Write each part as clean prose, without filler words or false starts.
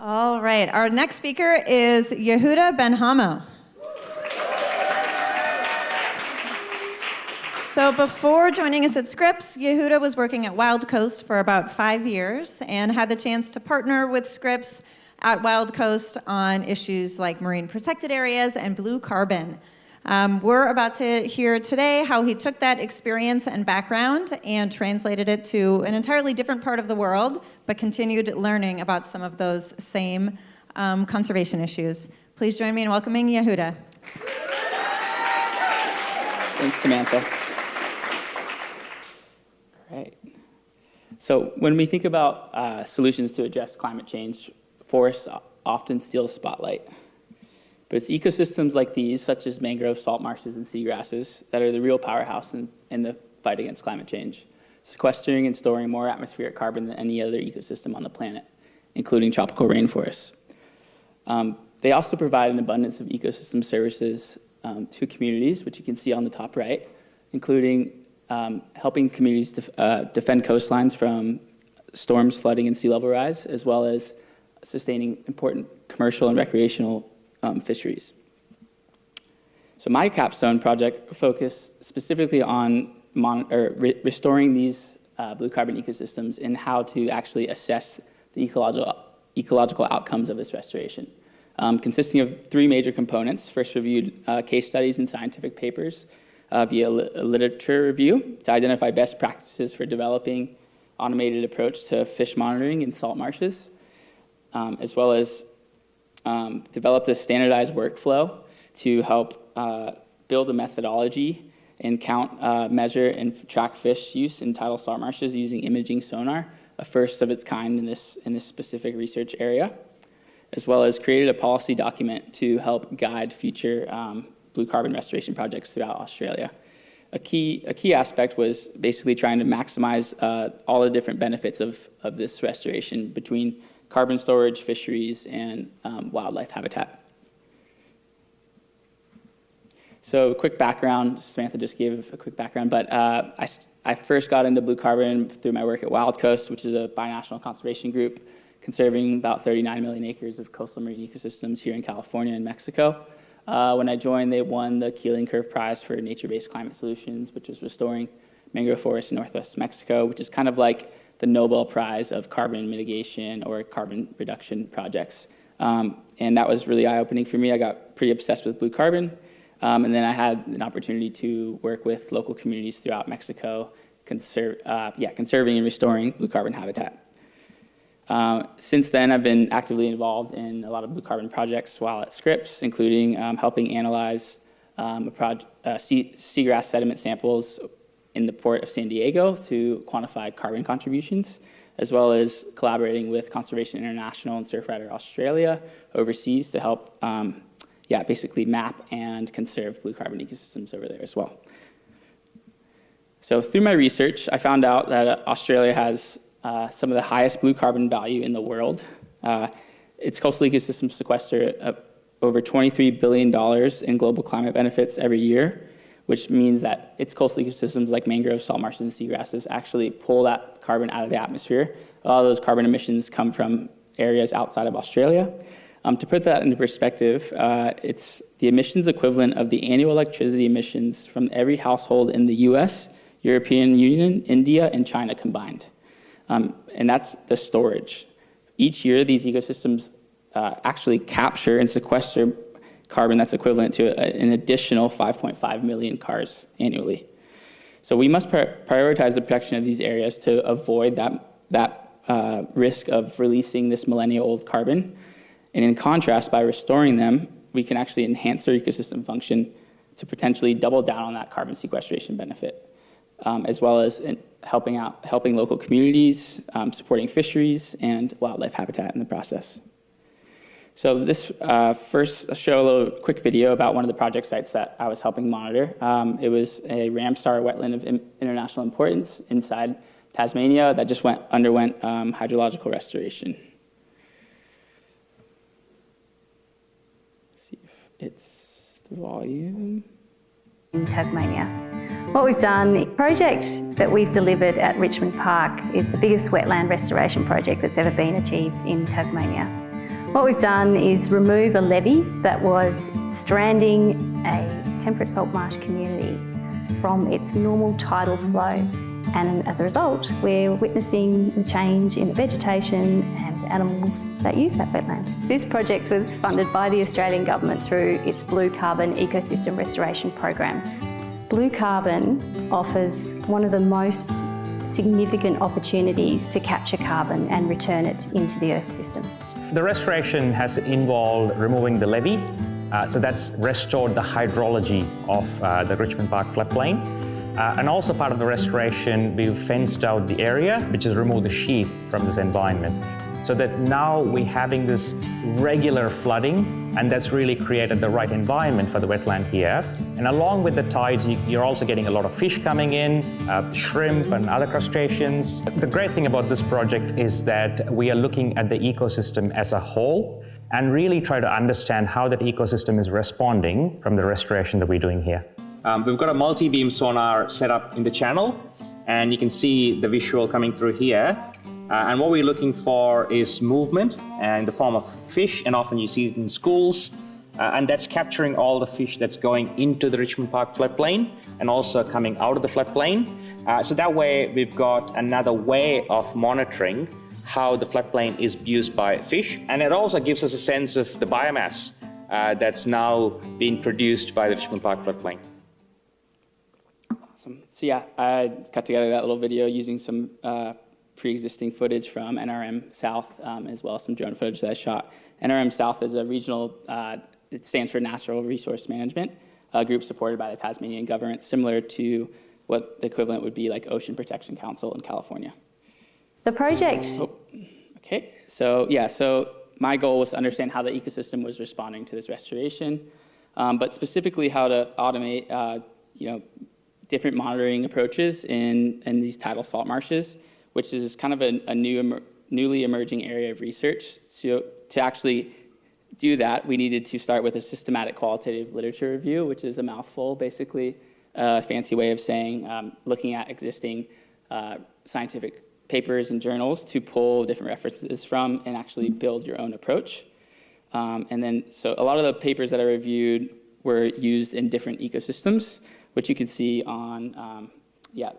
All right, our next speaker is Yehuda Ben Hamo. So before joining us at Scripps, Yehuda was working at Wild Coast for about 5 years and had the chance to partner with Scripps at Wild Coast on issues like marine protected areas and blue carbon. We're about to hear today how he took that experience and background and translated it to an entirely different part of the world, but continued learning about some of those same conservation issues. Please join me in welcoming Yehuda. Thanks, Samantha. All right. So when we think about solutions to address climate change, forests often steal the spotlight. But it's ecosystems like these, such as mangrove, salt marshes, and seagrasses, that are the real powerhouse in the fight against climate change, sequestering and storing more atmospheric carbon than any other ecosystem on the planet, including tropical rainforests. They also provide an abundance of ecosystem services to communities, which you can see on the top right, including helping communities defend coastlines from storms, flooding, and sea level rise, as well as sustaining important commercial and recreational fisheries. So my capstone project focused specifically on restoring these blue carbon ecosystems and how to actually assess the ecological outcomes of this restoration, consisting of 3 major components. First, reviewed case studies and scientific papers via a literature review to identify best practices for developing automated approach to fish monitoring in salt marshes, as well as developed a standardized workflow to help build a methodology and count, measure, and track fish use in tidal salt marshes using imaging sonar, a first of its kind in this specific research area, as well as created a policy document to help guide future blue carbon restoration projects throughout Australia. A key aspect was basically trying to maximize all the different benefits of this restoration between carbon storage, fisheries, and wildlife habitat. So a quick background, Samantha just gave a quick background, but I first got into blue carbon through my work at Wild Coast, which is a binational conservation group conserving about 39 million acres of coastal marine ecosystems here in California and Mexico. When I joined, they won the Keeling Curve Prize for Nature-Based Climate Solutions, which is restoring mangrove forests in northwest Mexico, which is kind of like the Nobel Prize of carbon mitigation or carbon reduction projects. And that was really eye-opening for me. I got pretty obsessed with blue carbon. And then I had an opportunity to work with local communities throughout Mexico, conserving and restoring blue carbon habitat. Since then, I've been actively involved in a lot of blue carbon projects while at Scripps, including helping analyze seagrass sediment samples in the port of San Diego to quantify carbon contributions, as well as collaborating with Conservation International and Surfrider Australia overseas to help basically map and conserve blue carbon ecosystems over there as well. So through my research, I found out that Australia has some of the highest blue carbon value in the world. Its coastal ecosystems sequester over $23 billion in global climate benefits every year, which means that its coastal ecosystems like mangroves, salt marshes, and seagrasses actually pull that carbon out of the atmosphere. A lot of those carbon emissions come from areas outside of Australia. To put that into perspective, it's the emissions equivalent of the annual electricity emissions from every household in the US, European Union, India, and China combined. And that's the storage. Each year, these ecosystems actually capture and sequester carbon that's equivalent to an additional 5.5 million cars annually. So we must prioritize the protection of these areas to avoid that risk of releasing this millennia-old carbon. And in contrast, by restoring them, we can actually enhance their ecosystem function to potentially double down on that carbon sequestration benefit, as well as helping local communities, supporting fisheries, and wildlife habitat in the process. So this first, I'll show a little quick video about one of the project sites that I was helping monitor. It was a Ramsar wetland of international importance inside Tasmania that just underwent hydrological restoration. Let's see if it's the volume. In Tasmania. What we've done, the project that we've delivered at Richmond Park is the biggest wetland restoration project that's ever been achieved in Tasmania. What we've done is remove a levee that was stranding a temperate salt marsh community from its normal tidal flows. And as a result, we're witnessing a change in the vegetation and animals that use that wetland. This project was funded by the Australian Government through its Blue Carbon Ecosystem Restoration Program. Blue carbon offers one of the most significant opportunities to capture carbon and return it into the Earth systems. The restoration has involved removing the levee, so that's restored the hydrology of the Richmond Park floodplain. And also part of the restoration, we've fenced out the area, which has removed the sheep from this environment. So that now we're having this regular flooding, and that's really created the right environment for the wetland here. And along with the tides, you're also getting a lot of fish coming in, shrimp and other crustaceans. The great thing about this project is that we are looking at the ecosystem as a whole and really try to understand how that ecosystem is responding from the restoration that we're doing here. We've got a multi-beam sonar set up in the channel, and you can see the visual coming through here. And what we're looking for is movement in the form of fish, and often you see it in schools. And that's capturing all the fish that's going into the Richmond Park floodplain and also coming out of the floodplain. So that way we've got another way of monitoring how the floodplain is used by fish. And it also gives us a sense of the biomass that's now being produced by the Richmond Park floodplain. So yeah, I cut together that little video using some pre-existing footage from NRM South, as well as some drone footage that I shot. NRM South is a regional, it stands for Natural Resource Management, a group supported by the Tasmanian government, similar to what the equivalent would be like Ocean Protection Council in California. The project... Okay, so yeah, so my goal was to understand how the ecosystem was responding to this restoration, but specifically how to automate, different monitoring approaches in these tidal salt marshes, which is kind of a newly emerging area of research. So to actually do that, we needed to start with a systematic qualitative literature review, which is a mouthful, basically a fancy way of saying looking at existing scientific papers and journals to pull different references from and actually build your own approach. And then, so a lot of the papers that I reviewed were used in different ecosystems, which you can see on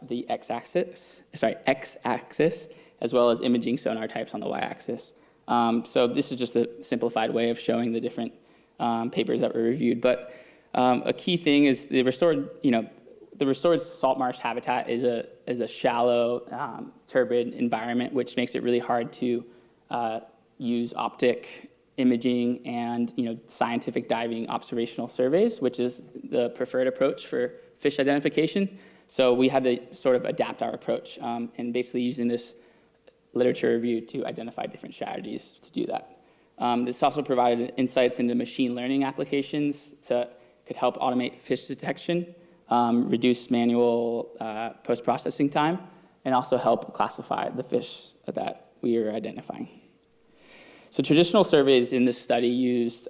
the x-axis, as well as imaging sonar types on the y-axis. So this is just a simplified way of showing the different papers that were reviewed. But a key thing is the restored salt marsh habitat is a shallow, turbid environment, which makes it really hard to use optic imaging and scientific diving observational surveys, which is the preferred approach for fish identification. So we had to sort of adapt our approach and basically using this literature review to identify different strategies to do that. This also provided insights into machine learning applications could help automate fish detection, reduce manual post-processing time, and also help classify the fish that we are identifying. So traditional surveys in this study used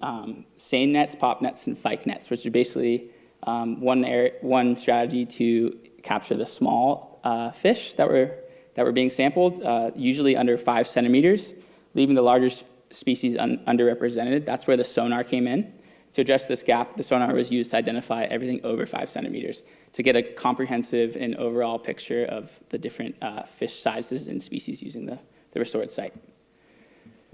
seine nets, pop nets, and fyke nets, which are basically one strategy to capture the small fish that were being sampled, usually under 5 centimeters, leaving the larger species underrepresented. That's where the sonar came in. To address this gap, the sonar was used to identify everything over 5 centimeters to get a comprehensive and overall picture of the different fish sizes and species using the restored site.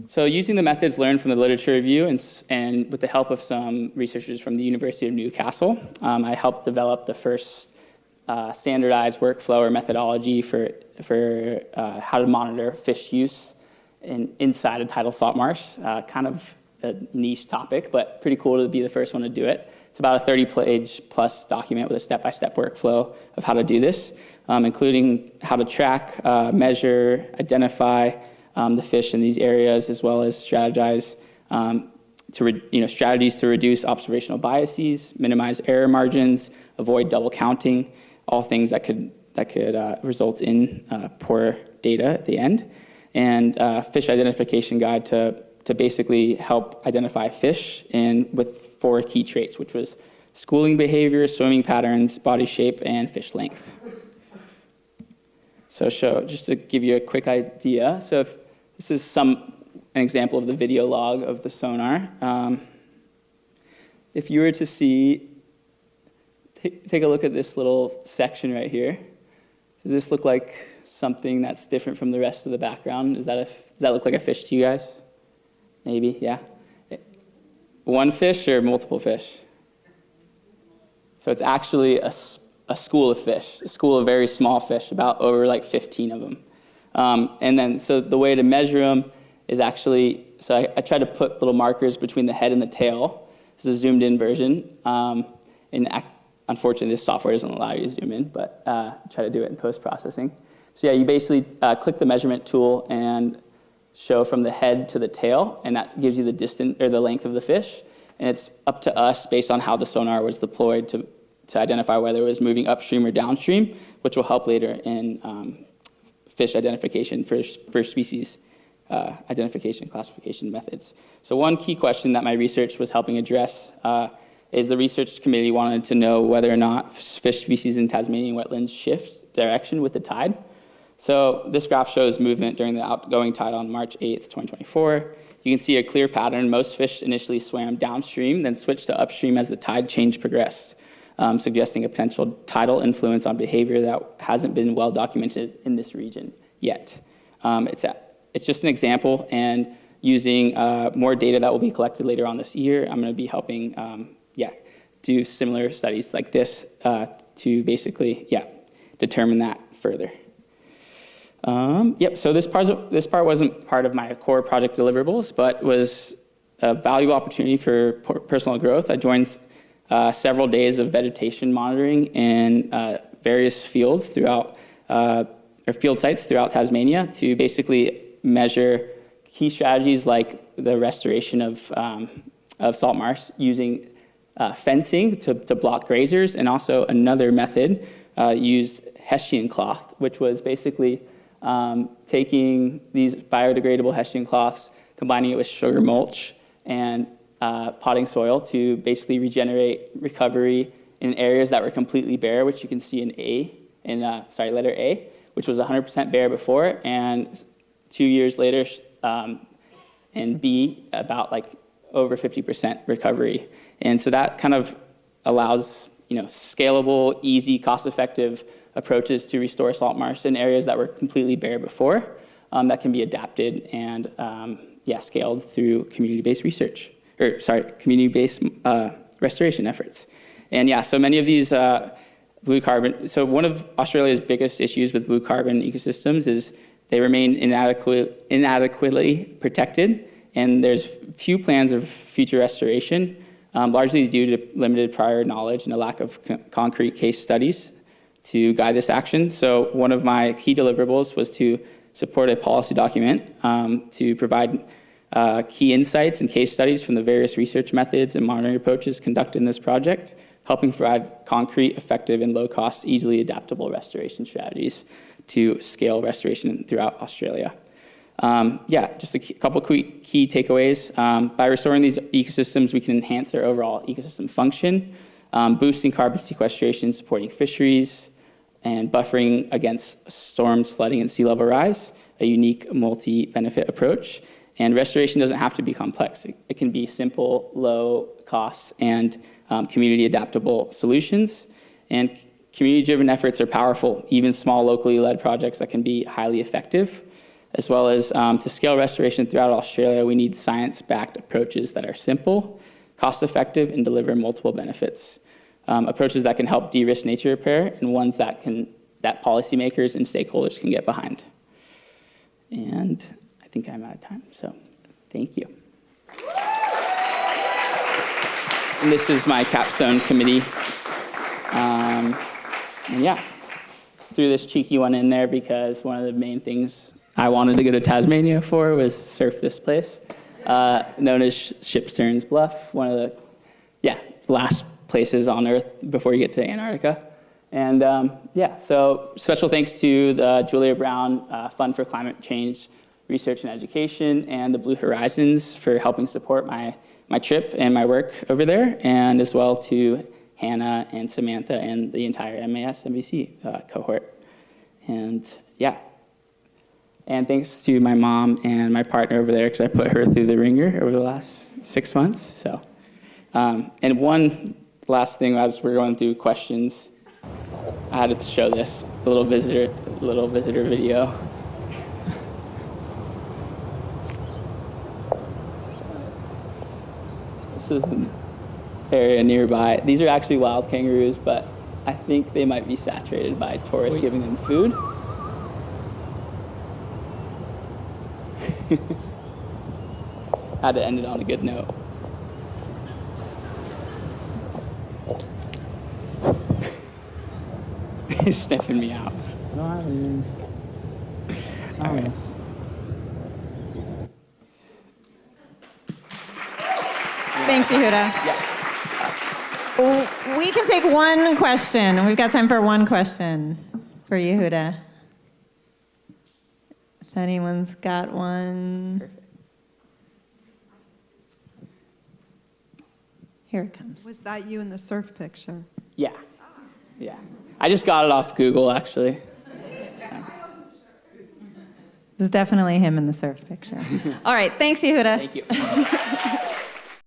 So using the methods learned from the literature review and with the help of some researchers from the University of Newcastle, I helped develop the first standardized workflow or methodology for how to monitor fish use inside a tidal salt marsh. Kind of a niche topic, but pretty cool to be the first one to do it. It's about a 30-page plus document with a step-by-step workflow of how to do this, including how to track, measure, identify the fish in these areas, as well as strategize strategies to reduce observational biases, minimize error margins, avoid double counting, all things that could result in poor data at the end, and fish identification guide to basically help identify fish and with 4 key traits, which was schooling behavior, swimming patterns, body shape, and fish length. So just to give you a quick idea, so if this is some an example of the video log of the sonar. If you were to see, take a look at this little section right here. Does this look like something that's different from the rest of the background? Does that look like a fish to you guys? Maybe, yeah. One fish or multiple fish? So it's actually a school of fish, a school of very small fish, about over like 15 of them. And then, so the way to measure them is actually, so I tried to put little markers between the head and the tail. This is a zoomed in version. Unfortunately, this software doesn't allow you to zoom in, but try to do it in post-processing. So yeah, you basically click the measurement tool and show from the head to the tail, and that gives you the distance or the length of the fish. And it's up to us, based on how the sonar was deployed, to identify whether it was moving upstream or downstream, which will help later in fish identification for species identification classification methods. So one key question that my research was helping address is the research committee wanted to know whether or not fish species in Tasmanian wetlands shift direction with the tide. So this graph shows movement during the outgoing tide on March 8th, 2024. You can see a clear pattern. Most fish initially swam downstream, then switched to upstream as the tide change progressed, suggesting a potential tidal influence on behavior that hasn't been well documented in this region yet. It's just an example, and using more data that will be collected later on this year, I'm going to be helping do similar studies like this to basically determine that further. So this part wasn't part of my core project deliverables, but was a valuable opportunity for personal growth. I joined several days of vegetation monitoring in various fields throughout, or field sites throughout Tasmania to basically measure key strategies like the restoration of salt marsh using fencing to block grazers, and also another method used Hessian cloth, which was basically taking these biodegradable Hessian cloths, combining it with sugar mulch and potting soil to basically regenerate recovery in areas that were completely bare, which you can see in letter A, which was 100% bare before, and 2 years later, and B, about like over 50% recovery. And so that kind of allows, scalable, easy, cost-effective approaches to restore salt marsh in areas that were completely bare before, that can be adapted and scaled through community-based restoration efforts. And so many of these blue carbon, so one of Australia's biggest issues with blue carbon ecosystems is they remain inadequately protected, and there's few plans of future restoration, largely due to limited prior knowledge and a lack of concrete case studies to guide this action. So one of my key deliverables was to support a policy document to provide key insights and case studies from the various research methods and monitoring approaches conducted in this project, helping provide concrete, effective, and low-cost, easily adaptable restoration strategies to scale restoration throughout Australia. Just a couple key takeaways. By restoring these ecosystems, we can enhance their overall ecosystem function, boosting carbon sequestration, supporting fisheries, and buffering against storms, flooding, and sea level rise, a unique multi-benefit approach. And restoration doesn't have to be complex. It can be simple, low costs, and community adaptable solutions. And community-driven efforts are powerful, even small locally led projects that can be highly effective. As well as to scale restoration throughout Australia, we need science-backed approaches that are simple, cost-effective, and deliver multiple benefits. Approaches that can help de-risk nature repair, and ones that policymakers and stakeholders can get behind. And I think I'm out of time, so thank you. And this is my capstone committee. Threw this cheeky one in there because one of the main things I wanted to go to Tasmania for was surf this place, known as Shipsterns Bluff, one of the last places on Earth before you get to Antarctica. And so special thanks to the Julia Brown Fund for Climate Change Research and Education and the Blue Horizons for helping support my trip and my work over there, and as well to Hannah and Samantha and the entire MAS MVC cohort. And And thanks to my mom and my partner over there, because I put her through the ringer over the last 6 months. So, and one last thing, as we're going through questions, I had to show this little visitor video. This is an area nearby. These are actually wild kangaroos, but I think they might be saturated by tourists giving them food. Had to end it on a good note. He's sniffing me out. No, I haven't. All right. Thanks, Yehuda. Yeah. We can take one question. We've got time for one question for Yehuda. If anyone's got one. Perfect. Here it comes. Was that you in the surf picture? Yeah. Yeah. I just got it off Google, actually. It was definitely him in the surf picture. All right, thanks, Yehuda. Thank you.